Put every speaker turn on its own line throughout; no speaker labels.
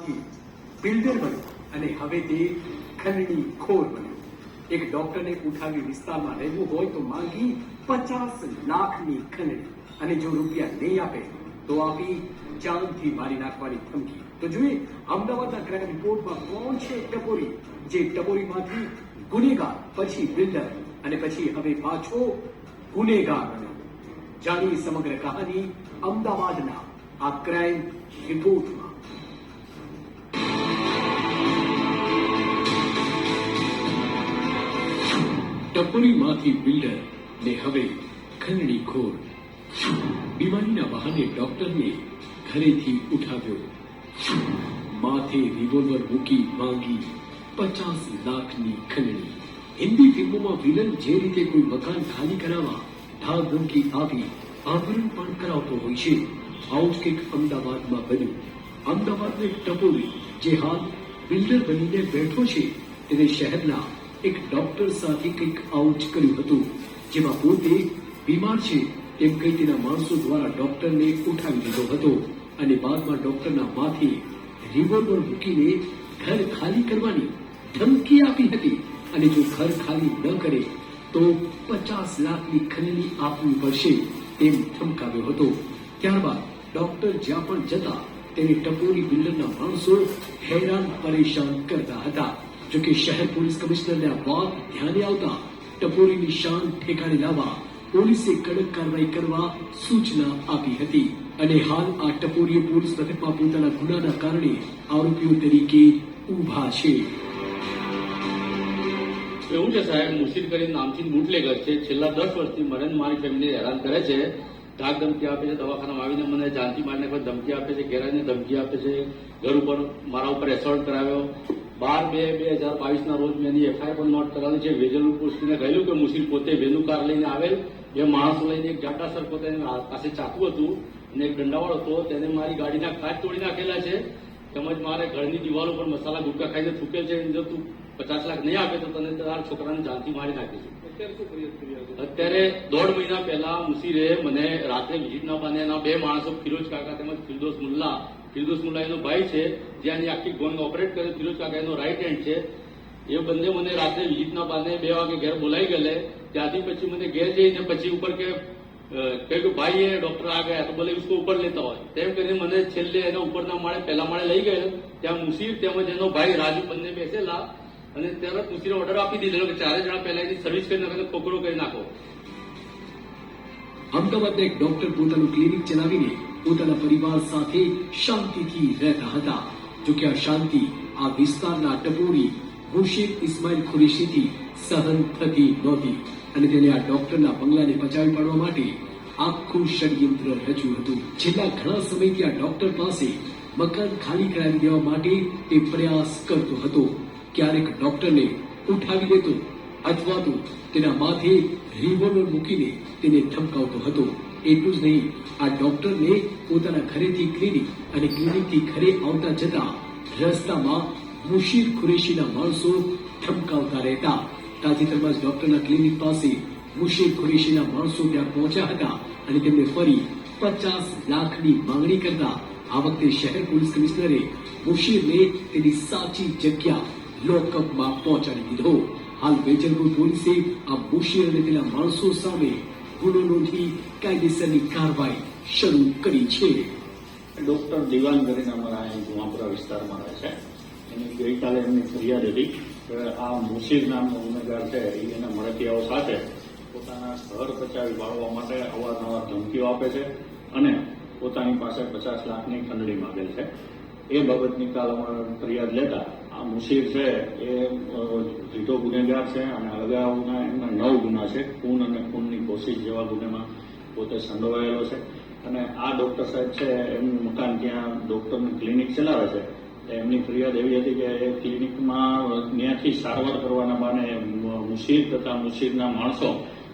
માંથી બિલ્ડર બન્યો અને હવે તે ખંડણી ખોર બન્યો. એક ડોક્ટરને ઉઠાવી વિસ્તારમાં રહેવું હોય તો માંગી 50 લાખની ખંડણી, અને જો રૂપિયા નહીં આપે તો આપી જાનથી મારી નાખવાની ધમકી. તો જોઈએ અમદાવાદના ક્રાઇમ રિપોર્ટમાં કોણ છે ટપોરી, જે ટપોરીમાંથી ગુનેગાર, પછી બિલ્ડર અને પછી હવે પાછો ગુનેગાર બન્યો. જાણીએ સમગ્ર કહાની અમદાવાદના આ ક્રાઇમ રિપોર્ટમાં. ટપોરીમાંથી બિલ્ડર ને હવે ખંડણીખોર. બીમારીના બહાને ડોક્ટરને ઘરેથી ઉઠાવ્યો, માથે રિવોલ્વર મૂકી માંગી 50 લાખની ખંડણી. હિન્દી ફિલ્મોમાં વિલન જે રીતે કોઈ મકાન ખાલી કરાવવા ધાક ધમકી આપી આભરણ પણ કરાવતો હોય છે, આવું જ કંઈક અમદાવાદમાં બન્યું. અમદાવાદનો એક ટપોરી જે હાલ બિલ્ડર બનીને બેઠો છે, તેને શહેરના એક ડોક્ટર સાથે કંઈક આવું જ કર્યું હતું, જેમાં પોતે બીમાર છે તેમ કહી તેના માણસો દ્વારા ડોક્ટરને ઉઠાવી દીધો હતો અને બાદમાં ડોક્ટરના માથે રિવોલ્વર મૂકીને ઘર ખાલી કરવાની ધમકી આપી હતી અને જો ઘર ખાલી ન કરે તો 50 લાખની ખંડણી આપવી પડશે તેમ ધમકાવ્યો હતો. ત્યારબાદ ડોક્ટર જ્યાં પણ જતા તેને ટપોરી બિલ્ડરના માણસો હેરાન પરેશાન કરતા હતા. જોકે શહેર પોલીસ કમિશનરને આ વાત ધ્યાને આવતા ટપોરીની શાન ઠેકાણે લાવવા પોલીસે કડક કાર્યવાહી કરવા સૂચના આપી હતી અને હાલ આ ટપોરીએ પોલીસ મથકમાં પોતાના ગુનાના કારણે આરોપીઓ તરીકે ઉભા છે.
એવું છે સાહેબ, મુશીર કરીને નામથી બુટલેગર છે. છેલ્લા 10 વર્ષથી મને મારી ફેમિલી હેરાન કરે છે. ધાક ધમકી આપે છે, દવાખાનામાં આવીને મને જાનથી મારીને કોઈ ધમકી આપે છે, ઘેરાઈને ધમકી આપે છે, ઘર ઉપર મારા ઉપર એસોલ્ટ કરાવ્યો. 12/2/2022 રોજ મેં એની એફઆઈઆર પણ નોટ કરાવી છે. વેજલપુર પોસ્ટને કહેલું કે મુશીર પોતે વેનુ કાર લઈને આવેલ, 2 માણસો લઈને એક જાટા સર પોતે પાસે ચાકુ હતું અને એક દંડાવાળ હતો, તેને મારી ગાડીના કાચ તોડી નાખેલા છે. તેમજ મારે ઘરની દિવાલો પર મસાલા ગુટકા ખાઈને થૂકેલ છે. જો તું 50 લાખ નહીં આપે તો તને તારા છોકરાને જાનથી મારી નાખીશું. અત્યારે 1.5 મહિના પહેલા મુશીરે મને રાત્રે વિઝિટના બાને એના 2 માણસો ફિરોજ કાકા તેમજ ફિરદોસ મુલ્લા એનો ભાઈ છે, જે આની આખી ગોંગ ઓપરેટ કરે. ફિરોજ કાકા એનો રાઈટ હેન્ડ છે. એ બંને મને રાત્રે વિઝિટના બાને 2 વાગે ઘેર બોલાવી ગયેલે. ત્યાંથી પછી મને ઘેર જઈને પછી ઉપર કે ભાઈ એ ડોક્ટર આ ગયા તો બોલે उसको ઉપર લેતા હોય તેમ કરીને મને છેલ્લે એના ઉપરના માળે પહેલા માળે લઈ ગયો. ત્યાં મુશીર તેમજ એનો ભાઈ રાજુ બંને બેસેલા અને તરત મુશીરે ઓર્ડર આપી દીધેલો કે 4 જણા પહેલા એની સર્વિસ કરી નાખો, ખોખરો કરી નાખો.
અમદાવાદના એક ડોક્ટર પોતાનું ક્લિનિક ચલાવીને પોતાના પરિવાર સાથે શાંતિથી રહેતા હતા. જોકે આ શાંતિ આ વિસ્તારના ટપોરી મુશીર ઇસ્માઇલ કુરેશીથી સહન થતી નહોતી અને તેને આ ડોક્ટરના બંગલાને પચાવી પાડવા માટે આખું ષડયંત્ર રચ્યું હતું. છેલ્લા ઘણા સમયથી આ ડોક્ટર પાસે મકાન ખાલી કરાવી દેવા માટે તે પ્રયાસ કરતો હતો. ક્યારેક ડોક્ટરને ઉઠાવી દેતો અથવા તો તેના માથે રિવોલ્વર મૂકીને તેને ધમકાવતો હતો. એટલું જ નહીં, આ ડોક્ટરને પોતાના ઘરેથી ક્લિનિક અને ક્લિનિકથી ઘરે આવતા જતા રસ્તામાં મુશીર કુરેશીના માણસો ધમકાવતા રહેતા. તાજેતરમાં જ ડોક્ટરના ક્લિનિક પાસે મુશીર કુરેશીના માણસો ત્યાં પહોંચ્યા હતા અને તેમને ફરી 50 લાખની માંગણી કરતા આ વખતે શહેર પોલીસ કમિશનરે મુશીરને તેની સાચી જગ્યા લોકઅપમાં પહોંચાડી દીધો. હાલ વેજલપુર પોલીસે આ મુશીર અને તેના માણસો સામે ગુનો નોંધી કાયદેસરની કાર્યવાહી શરૂ કરી છે.
ડોક્ટર દિવાન કરીને અમારા અહીં ગુમાપુરા વિસ્તારમાં રહે છે. એની ગઈકાલે એમની ફરિયાદ હતી કે આ મુશીર નામનો ગુનેગાર છે એ એના મળતિયાઓ સાથે પોતાના ઘર પચાવી પાડવા માટે અવારનવાર ધમકીઓ આપે છે અને પોતાની પાસે 50 લાખની ખંડણી માંગેલ છે. એ બાબતની કાલ અમારા ફરિયાદ લેતા આ મુશીર છે એ રીઢો ગુનેગાર છે અને અગાઉના એમના 9 ગુના છે. ખૂન અને ખૂનની કોશિશ જેવા ગુનેમાં પોતે સંડોવાયેલો છે અને આ ડોક્ટર સાહેબ છે એમનું મકાન ત્યાં ડોક્ટરનું ક્લિનિક ચલાવે છે. એમની ફરિયાદ એવી હતી કે એ ક્લિનિકમાં ત્યાંથી સારવાર કરવાના બહાને મુશીર તથા મુશીરના માણસો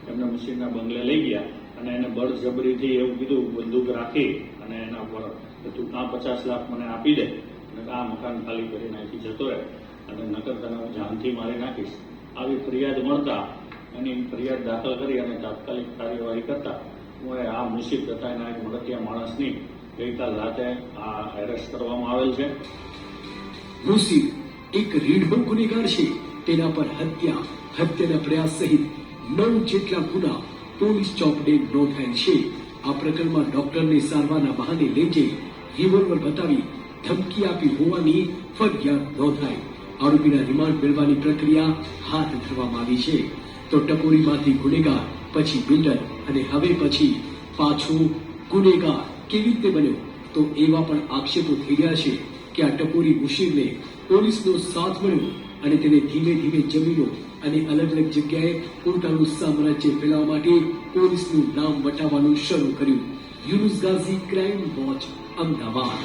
એમને મુશીરના બંગલે લઈ ગયા અને એને બળજબરીથી એવું કીધું, બંદૂક રાખી અને એના પર તું આ 50 લાખ મને આપી દે અને આ મકાન ખાલી કરીને અહીંથી જતો રહે અને નકર તને હું જાનથી મારી નાખીશ. આવી ફરિયાદ મળતા એની ફરિયાદ દાખલ કરી અને તાત્કાલિક કાર્યવાહી કરતા હું આ મુશીર તથા એના એક મળતિયા માણસની ગઈકાલ રાતે આ એરેસ્ટ કરવામાં આવેલ છે.
મુસીર એક રીઢો ગુનેગાર છે. તેના પર હત્યાના પ્રયાસ સહિત 9 જેટલા ગુના પોલીસ ચોપડે નોંધાયેલ છે. આ પ્રકરણમાં ડોક્ટરને સારવારના બહાને લઈ જઈ રિવોલ્વર બતાવી ધમકી આપી હોવાની ફરિયાદ નોંધાઈ. આરોપીના રિમાન્ડ મેળવવાની પ્રક્રિયા હાથ ધરવામાં આવી છે. તો ટપોરીમાંથી ગુનેગાર, પછી બિલ્ડર અને હવે પછી પાછો ગુનેગાર કેવી રીતે બન્યો? તો એવા પણ આક્ષેપો થઈ રહ્યા છે કે આ ટપોરી મુશીરને પોલીસનો સાથ મળ્યો અને તેને ધીમે ધીમે જમીનો અને અલગ અલગ જગ્યાએ પોતાનું સામ્રાજ્ય ફેલાવવા માટે પોલીસનું નામ વટાવવાનું શરૂ કર્યું. Yunus Ghazi, crime watch, Ahmedabad.